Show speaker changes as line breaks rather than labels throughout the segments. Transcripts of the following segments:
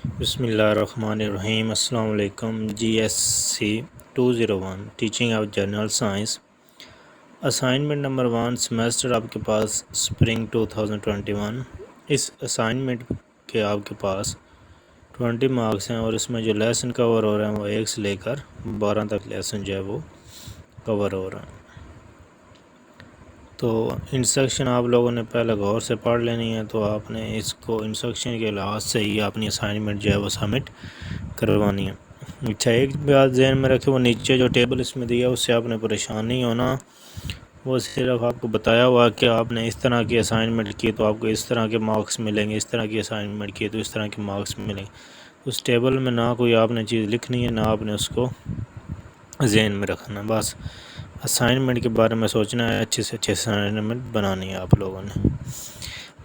بسم اللہ الرحمن الرحیم۔ السلام علیکم۔ GSC 201 teaching of general science assignment number 1 semester آپ کے پاس اسپرنگ 2021۔ اس اسائنمنٹ کے آپ کے پاس 20 مارکس ہیں اور اس میں جو لیسن کور ہو رہے ہیں وہ 1 سے لے کر 12 تک لیسن جو ہے وہ کور ہو رہا ہے۔ تو انسٹرکشن آپ لوگوں نے پہلے غور سے پڑھ لینی ہے، تو آپ نے اس کو انسٹرکشن کے لحاظ سے ہی اپنی اسائنمنٹ جو ہے وہ سبمٹ کروانی ہے۔ اچھا، ایک بات ذہن میں رکھے، وہ نیچے جو ٹیبل اس میں دیا اس سے آپ نے پریشان نہیں ہونا، وہ صرف آپ کو بتایا ہوا کہ آپ نے اس طرح کی اسائنمنٹ کی تو آپ کو اس طرح کے مارکس ملیں گے، اس طرح کی اسائنمنٹ کی تو اس طرح کے مارکس ملیں گے۔ اس ٹیبل میں نہ کوئی آپ نے چیز لکھنی ہے، نہ آپ نے اس کو ذہن میں رکھنا، بس اسائنمنٹ کے بارے میں سوچنا ہے، اچھے سے اچھے اسائنمنٹ بنانی ہے آپ لوگوں نے۔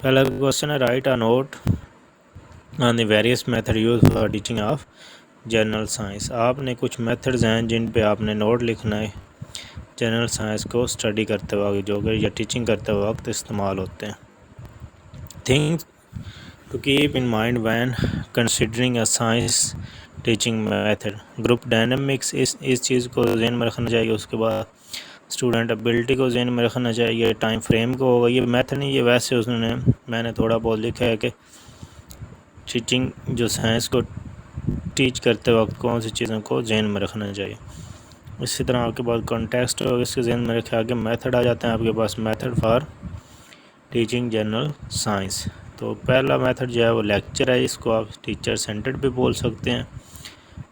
پہلا کوشچن ہے write a note on the various method use for teaching of general science. آپ نے کچھ میتھڈز ہیں جن پہ آپ نے نوٹ لکھنا ہے جنرل سائنس کو اسٹڈی کرتے وقت، جو کہ یا ٹیچنگ کرتے وقت استعمال ہوتے ہیں۔ Things to keep in mind when considering a science teaching method. Group dynamics, اس چیز کو ذہن میں رکھنا چاہیے۔ اس کے بعد اسٹوڈنٹ ابیلٹی کو ذہن میں رکھنا چاہیے، ٹائم فریم کو ہوگا۔ یہ میتھڈ نہیں، یہ ویسے میں نے تھوڑا بہت لکھا ہے کہ ٹیچنگ جو سائنس کو ٹیچ کرتے وقت کون سی چیزوں کو ذہن میں رکھنا چاہیے۔ اسی طرح آپ کے پاس کانٹیکسٹ ہوگا، اس کے ذہن میں رکھا کہ میتھڈ آ جاتے ہیں آپ کے پاس، method for teaching general science. تو پہلا میتھڈ جو ہے وہ لیکچر ہے، اس کو آپ ٹیچر سینٹرڈ بھی بول سکتے ہیں،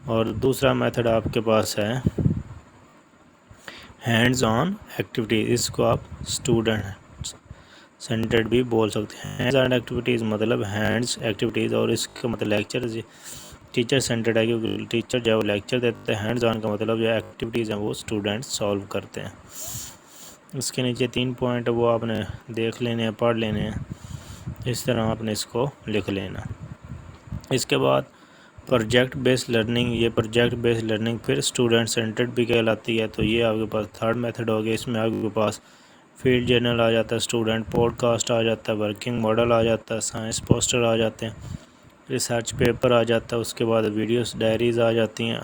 اور دوسرا میتھڈ آپ کے پاس ہے ہینڈز آن ایکٹیویٹیز، اس کو آپ اسٹوڈنٹ سینٹرڈ بھی بول سکتے ہیں۔ ہینڈز آن ایکٹیویٹیز مطلب ہینڈز ایکٹیویٹیز، اور اس کا مطلب لیکچر ٹیچر سینٹرڈ ہے کیونکہ ٹیچر جو ہے وہ لیکچر دیتے ہیں۔ ہینڈز آن کا مطلب جو ایکٹیویٹیز ہیں وہ اسٹوڈنٹ سالو کرتے ہیں۔ اس کے نیچے 3 پوائنٹ وہ آپ نے دیکھ لینے ہیں، پڑھ لینے ہیں، اس طرح آپ نے اس کو لکھ لینا۔ اس کے بعد پروجیکٹ بیس لرننگ، یہ پروجیکٹ بیس لرننگ پھر اسٹوڈنٹ سینٹرڈ بھی کہلاتی ہے، تو یہ آپ کے پاس تھرڈ میتھڈ ہو گیا۔ اس میں آپ کے پاس فیلڈ جرنل آ جاتا ہے، اسٹوڈنٹ پوڈ کاسٹ آ جاتا ہے، ورکنگ ماڈل آ جاتا ہے، سائنس پوسٹر آ جاتے ہیں، ریسرچ پیپر آ جاتا ہے، اس کے بعد ویڈیوز ڈائریز آ جاتی ہیں،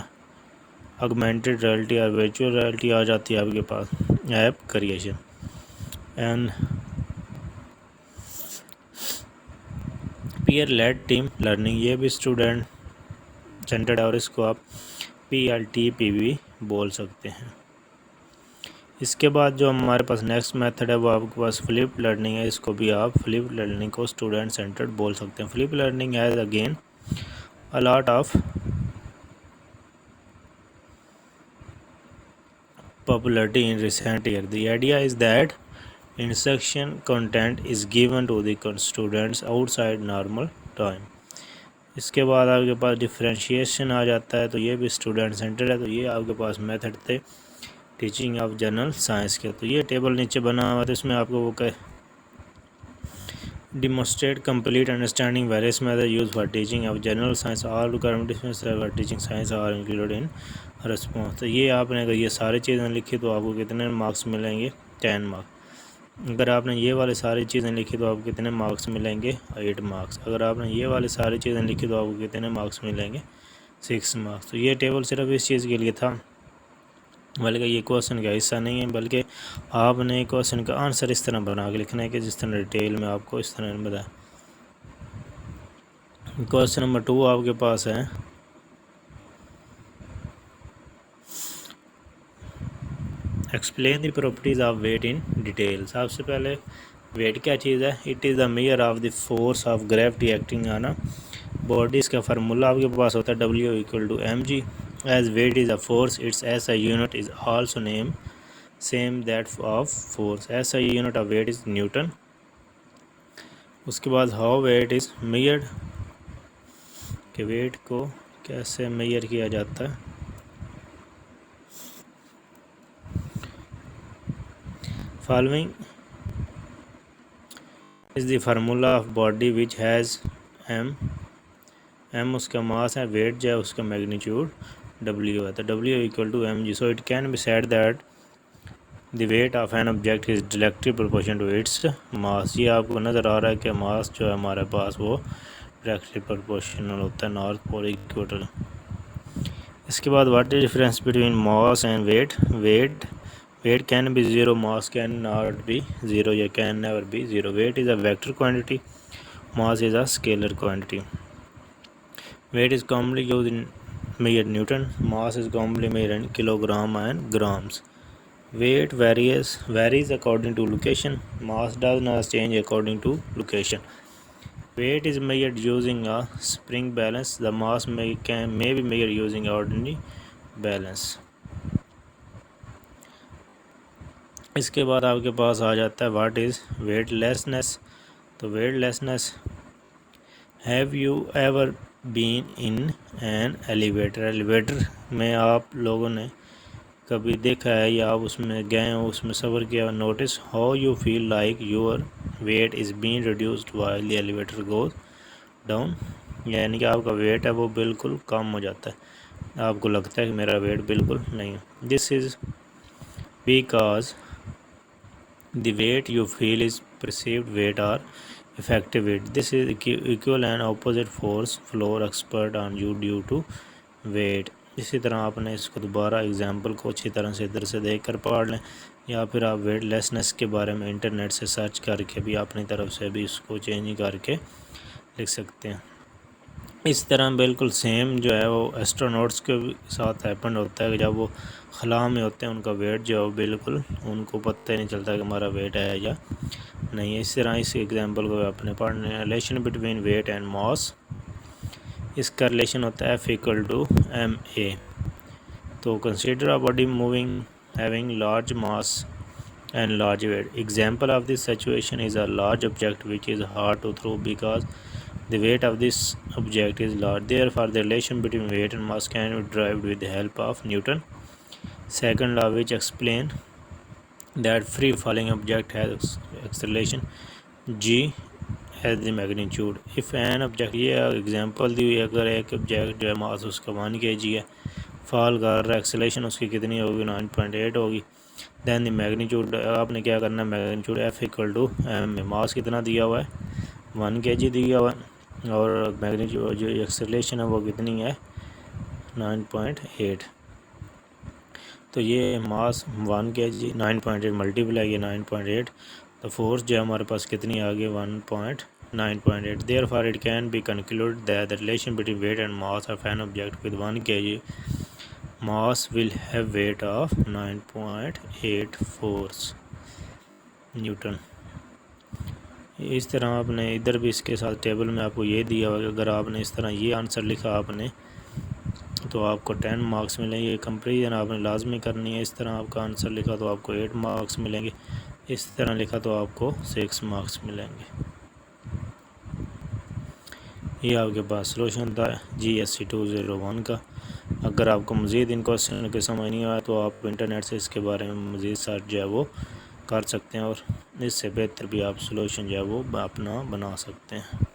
آگمنٹڈ ریئلٹی اور ورچوئل ریئلٹی آ جاتی ہے آپ کے پاس، app creation and peer led team learning, یہ بھی اسٹوڈنٹ سینٹرڈ ہے اور اس کو آپ PLTP بھی بول سکتے ہیں۔ اس کے بعد جو ہمارے پاس نیکسٹ میتھڈ ہے وہ آپ کے پاس فلپ لرننگ ہے، اس کو بھی آپ فلپ لرننگ کو اسٹوڈنٹ سینٹرڈ بول سکتے ہیں۔ Flip learning has again a lot of popularity in recent years. The idea is that instruction content is given to the students outside normal time. اس کے بعد آپ کے پاس ڈفرینشیشن آ جاتا ہے، تو یہ بھی اسٹوڈنٹ سینٹر ہے، تو یہ آپ کے پاس میتھڈ تھے ٹیچنگ آف جنرل سائنس کے۔ تو یہ ٹیبل نیچے بنا ہوا ہے، تو اس میں آپ کو وہ کہ demonstrate complete understanding various methods used for teaching of general science, all requirements for teaching science are included in response۔ تو یہ آپ نے اگر یہ ساری چیزیں لکھی تو آپ کو کتنے مارکس ملیں گے؟ 10 مارکس۔ اگر آپ نے یہ والی ساری چیزیں لکھی تو آپ کو کتنے مارکس ملیں گے؟ 8 مارکس۔ اگر آپ نے یہ والی ساری چیزیں لکھی تو آپ کو کتنے مارکس ملیں گے؟ 6 مارکس۔ تو یہ ٹیبل صرف اس چیز کے لیے تھا، بلکہ یہ کوشچن کا حصہ نہیں ہے، بلکہ آپ نے کوشچن کا آنسر اس طرح بنا کے لکھنا ہے کہ جس طرح ڈیٹیل میں آپ کو اس طرح بتایا۔ کوشچن نمبر 2 آپ کے پاس ہے explain the properties of weight in detail. سب سے پہلے ویٹ کیا چیز ہے؟ It is the measure of the force of gravity acting on body. اس کا فارمولہ آپ کے پاس ہوتا ہے W=mg۔ As weight is a force it's S I unit is also same that of force. S I unit of weight is newton. اس کے بعد ہاؤ ویٹ از میئرڈ، کہ ویٹ کو کیسے میئر کیا جاتا ہے۔ Following is the formula of body which has m اس کا ماس ہے، ویٹ جو ہے اس کا میگنیچیوڈ W ہے، تو W=mg۔ So it can be said that the weight of an object is directly proportion to its mass. یہ آپ کو نظر آ رہا ہے کہ ماس جو ہے ہمارے پاس وہ ڈائریکٹلی پرپورشنل ہوتا ہے نارتھ پول ایکویٹر۔ اس کے بعد what is difference between mass and weight can be zero, mass can not be zero یا can never be zero. Weight is a vector quantity, mass is a scalar quantity. Weight is commonly used in measured Newton. Mass is commonly measured in kilogram and grams. Weight varies according to location. Mass does not change according to location. Weight is measured using a spring balance. The mass may be measured using ordinary balance. اس کے بعد آپ کے پاس آ جاتا ہے what is weightlessness. تو weightlessness, have you ever been in an elevator میں آپ لوگوں نے کبھی دیکھا ہے یا آپ اس میں گئے ہوں، اس میں سفر کیا؟ Notice how you feel like your weight is been reduced while the elevator goes down, یعنی کہ آپ کا ویٹ ہے وہ بالکل کم ہو جاتا ہے، آپ کو لگتا ہے کہ میرا ویٹ بالکل نہیں ہے۔ This is because the weight you feel is perceived weight or effective weight. This is equal and opposite force flow expert on you due to weight. اسی طرح آپ نے اس کو دوبارہ اگزامپل کو اچھی طرح سے ادھر سے دیکھ کر پڑھ لیں، یا پھر آپ ویٹ لیسنس کے بارے میں انٹرنیٹ سے سرچ کر کے بھی اپنی طرف سے بھی اس کو چینج کر کے لکھ سکتے ہیں۔ اس طرح بالکل سیم جو ہے وہ ایسٹرونوٹس کے ساتھ ہیپن ہوتا ہے کہ جب وہ خلا میں ہوتے ہیں ان کا ویٹ جو ہے بالکل ان کو پتہ ہی نہیں چلتا کہ ہمارا ویٹ ہے یا نہیں ہے۔ اس طرح اس ایگزامپل کو اپنے پڑھنے ہیں۔ Relation between weight and mass, اس کا ریلیشن ہوتا ہے F=ma۔ تو consider a body moving having large mass and large weight. Example of this situation is a large object which is hard to throw because the weight of this object is large. Therefore, the relation between weight and mass can be derived with the help of Newton's second law, which explains that free falling object has acceleration g as the magnitude. If an object، یہ example دی ہوئی، اگر ایک object جو ہے ماس اس کا 1 kg ہے، فال کر رہا ہے، ایکسلیشن اس کی کتنی ہوگی؟ 9.8 ہوگی۔ دین دی میگنیچیوڈ، آپ نے کیا کرنا ہے؟ میگنیچیوڈ F=m، ماس کتنا دیا ہوا ہے؟ 1 kg دیا ہوا ہے، اور میگنیچیوڈ جو ایکسلیشن ہے وہ کتنی ہے؟ 9.8۔ تو یہ ماس 1 kg 9.8 ملٹیپلائی 9.8، تو فورس جو ہے ہمارے پاس کتنی آ گئی؟ 1.9.8۔ Therefore, it can be concluded that the relation between weight and mass of an object with 1 kg mass will have weight of 9.8 force Newton۔ اس طرح آپ نے ادھر بھی اس کے ساتھ ٹیبل میں آپ کو یہ دیا ہوگا، اگر آپ نے اس طرح یہ آنسر لکھا آپ نے تو آپ کو 10 مارکس ملیں گے۔ کمپریزن آپ نے لازمی کرنی ہے، اس طرح آپ کا آنسر لکھا تو آپ کو 8 مارکس ملیں گے، اس طرح لکھا تو آپ کو 6 مارکس ملیں گے۔ یہ آپ کے پاس سلوشن تھا GSC 201 کا۔ اگر آپ کو مزید ان کوسچن کے سمجھ نہیں آیا تو آپ انٹرنیٹ سے اس کے بارے میں مزید سرچ جو ہے وہ کر سکتے ہیں، اور اس سے بہتر بھی آپ سلوشن جو ہے وہ اپنا بنا سکتے ہیں۔